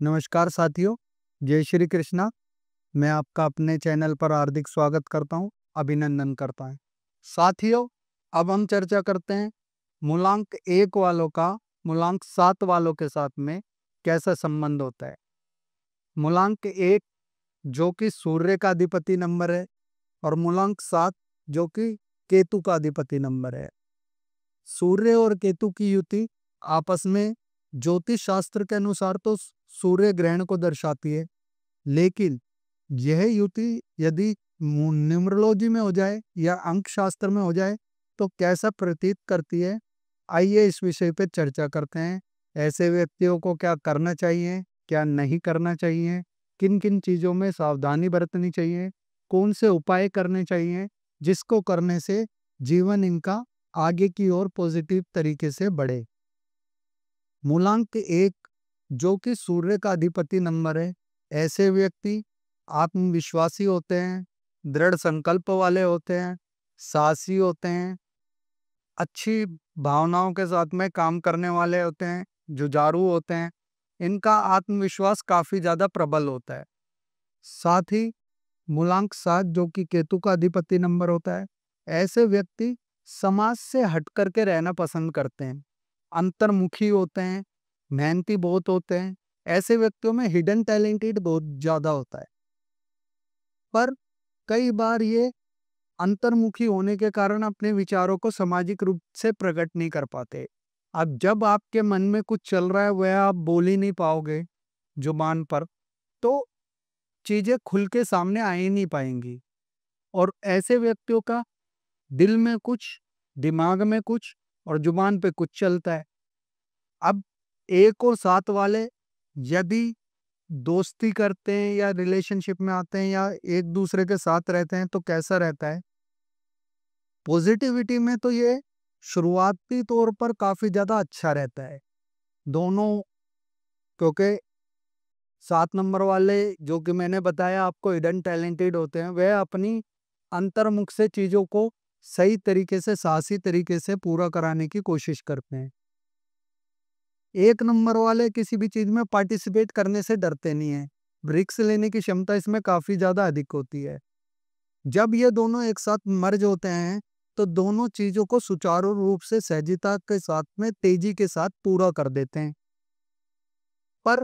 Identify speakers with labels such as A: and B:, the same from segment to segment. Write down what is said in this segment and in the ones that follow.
A: नमस्कार साथियों, जय श्री कृष्णा। मैं आपका अपने चैनल पर हार्दिक स्वागत करता हूं, अभिनंदन करता हूं। साथियों, अब हम चर्चा करते हैं मूलांक 1 वालों का मूलांक 7 वालों के साथ में कैसा संबंध होता है। मूलांक 1 जो कि सूर्य का अधिपति नंबर है और मूलांक 7 जो कि केतु का अधिपति नंबर है। सूर्य और केतु की युति आपस में ज्योतिष शास्त्र के अनुसार तो सूर्य ग्रहण को दर्शाती है, लेकिन यह युति यदि न्यूमरोलॉजी में हो जाए या अंक शास्त्र में हो जाए तो कैसा प्रतीत करती है। आइए इस विषय पे चर्चा करते हैं। ऐसे व्यक्तियों को क्या करना चाहिए, क्या नहीं करना चाहिए, किन किन चीज़ों में सावधानी बरतनी चाहिए, कौन से उपाय करने चाहिए जिसको करने से जीवन इनका आगे की ओर पॉजिटिव तरीके से बढ़े। मूलांक 1 जो कि सूर्य का अधिपति नंबर है, ऐसे व्यक्ति आत्मविश्वासी होते हैं, दृढ़ संकल्प वाले होते हैं, साहसी होते हैं, अच्छी भावनाओं के साथ में काम करने वाले होते हैं, जुझारू होते हैं। इनका आत्मविश्वास काफी ज्यादा प्रबल होता है। साथ ही मूलांक 7 जो कि केतु का अधिपति नंबर होता है, ऐसे व्यक्ति समाज से हट करके रहना पसंद करते हैं, अंतर्मुखी होते हैं, मेहनती बहुत होते हैं। ऐसे व्यक्तियों में हिडन टैलेंटेड बहुत ज्यादा होता है, पर कई बार ये अंतर्मुखी होने के कारण अपने विचारों को सामाजिक रूप से प्रकट नहीं कर पाते। अब जब आपके मन में कुछ चल रहा है वह आप बोल ही नहीं पाओगे जुबान पर, तो चीजें खुल के सामने आ ही नहीं पाएंगी। और ऐसे व्यक्तियों का दिल में कुछ, दिमाग में कुछ और जुबान पे कुछ चलता है। अब 1 और 7 वाले यदि दोस्ती करते हैं या रिलेशनशिप में आते हैं या एक दूसरे के साथ रहते हैं तो कैसा रहता है। पॉजिटिविटी में तो ये शुरुआती तौर पर काफी ज्यादा अच्छा रहता है दोनों, क्योंकि 7 नंबर वाले जो कि मैंने बताया आपको हिडन टैलेंटेड होते हैं, वह अपनी अंतर्मुख से चीजों को सही तरीके से, साहसी तरीके से पूरा कराने की कोशिश करते हैं। 1 नंबर वाले किसी भी चीज में पार्टिसिपेट करने से डरते नहीं है, रिस्क लेने की क्षमता इसमें काफी ज्यादा अधिक होती है। जब ये दोनों एक साथ मर्ज होते हैं तो दोनों चीजों को सुचारू रूप से सहजता के साथ में तेजी के साथ पूरा कर देते हैं। पर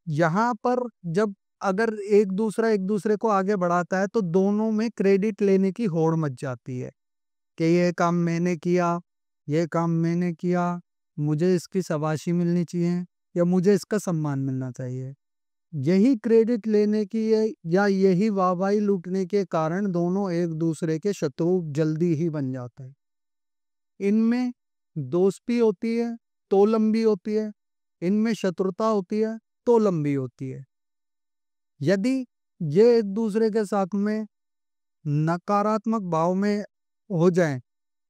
A: यहाँ पर जब अगर एक दूसरे को आगे बढ़ाता है तो दोनों में क्रेडिट लेने की होड़ मच जाती है कि ये काम मैंने किया, ये काम मैंने किया, मुझे इसकी शाबाशी मिलनी चाहिए या मुझे इसका सम्मान मिलना चाहिए। यही क्रेडिट लेने की या यही वाहवाही लूटने के कारण दोनों एक दूसरे के शत्रु जल्दी ही बन जाते हैं। इनमें दोस्ती होती है तो लंबी होती है, इनमें शत्रुता होती है तो लंबी होती है। यदि ये एक दूसरे के साथ में नकारात्मक भाव में हो जाएं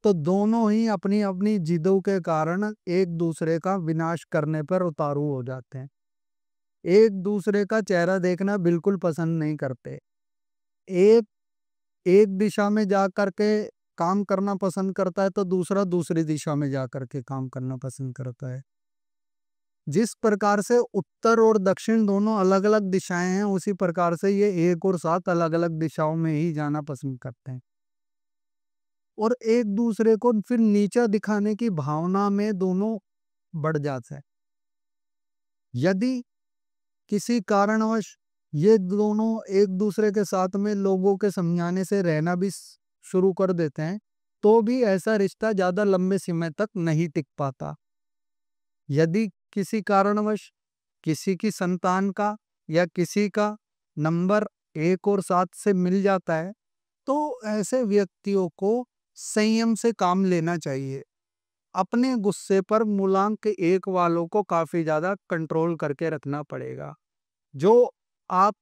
A: तो दोनों ही अपनी अपनी जिदों के कारण एक दूसरे का विनाश करने पर उतारू हो जाते हैं। एक दूसरे का चेहरा देखना बिल्कुल पसंद नहीं करते। एक एक दिशा में जा करके काम करना पसंद करता है तो दूसरा दूसरी दिशा में जा करके काम करना पसंद करता है। जिस प्रकार से उत्तर और दक्षिण दोनों अलग अलग दिशाएं हैं, उसी प्रकार से ये 1 और 7 अलग अलग दिशाओं में ही जाना पसंद करते हैं और एक दूसरे को फिर नीचा दिखाने की भावना में दोनों बढ़ जाते हैं। यदि किसी कारणवश ये दोनों एक दूसरे के साथ में लोगों के समझाने से रहना भी शुरू कर देते हैं तो भी ऐसा रिश्ता ज्यादा लंबे समय तक नहीं टिक पाता। यदि किसी कारणवश किसी की संतान का या किसी का नंबर 1 और 7 से मिल जाता है तो ऐसे व्यक्तियों को संयम से काम लेना चाहिए। अपने गुस्से पर मूलांक 1 वालों को काफी ज्यादा कंट्रोल करके रखना पड़ेगा। जो आप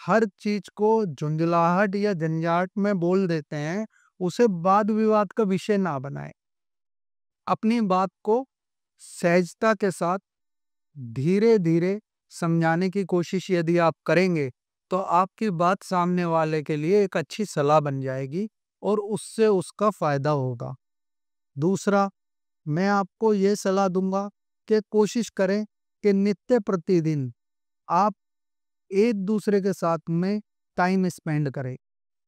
A: हर चीज को झुंझलाहट या झंझाट में बोल देते हैं उसे वाद विवाद का विषय ना बनाएं। अपनी बात को सहजता के साथ धीरे धीरे समझाने की कोशिश यदि आप करेंगे तो आपकी बात सामने वाले के लिए एक अच्छी सलाह बन जाएगी और उससे उसका फायदा होगा। दूसरा, मैं आपको ये सलाह दूंगा कि कोशिश करें कि नित्य प्रतिदिन आप एक दूसरे के साथ में टाइम स्पेंड करें,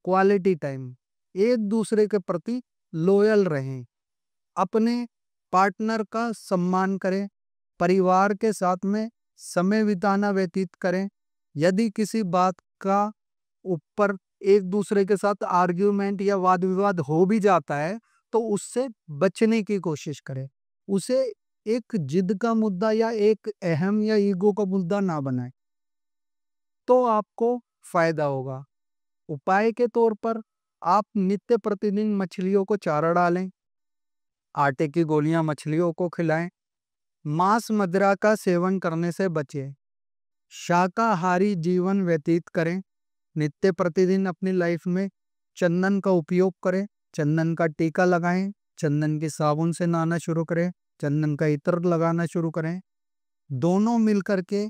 A: क्वालिटी टाइम, एक दूसरे के प्रति लॉयल रहें, अपने पार्टनर का सम्मान करें, परिवार के साथ में समय बिताना व्यतीत करें। यदि किसी बात का ऊपर एक दूसरे के साथ आर्ग्यूमेंट या वाद विवाद हो भी जाता है तो उससे बचने की कोशिश करें, उसे एक जिद का मुद्दा या एक अहम या ईगो का मुद्दा ना बनाएं, तो आपको फायदा होगा। उपाय के तौर पर आप नित्य प्रतिदिन मछलियों को चारा डालें, आटे की गोलियां मछलियों को खिलाएं, मांस मदिरा का सेवन करने से बचें, शाकाहारी जीवन व्यतीत करें, नित्य प्रतिदिन अपनी लाइफ में चंदन का उपयोग करें, चंदन का टीका लगाएं, चंदन के साबुन से नहाना शुरू करें, चंदन का इत्र लगाना शुरू करें, दोनों मिलकर के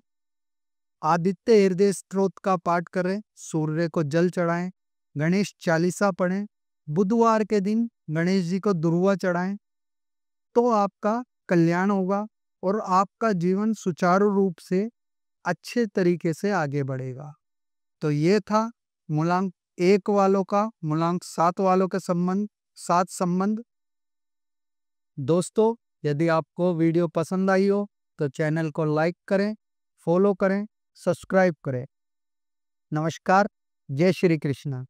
A: आदित्य हृदय स्तोत्र का पाठ करें, सूर्य को जल चढ़ाएं, गणेश चालीसा पढ़ें, बुधवार के दिन गणेश जी को दुर्वा चढ़ाएं, तो आपका कल्याण होगा और आपका जीवन सुचारू रूप से अच्छे तरीके से आगे बढ़ेगा। तो ये था मूलांक 1 वालों का मूलांक 7 वालों के साथ संबंध। दोस्तों, यदि आपको वीडियो पसंद आई हो तो चैनल को लाइक करें, फॉलो करें, सब्सक्राइब करें। नमस्कार, जय श्री कृष्ण।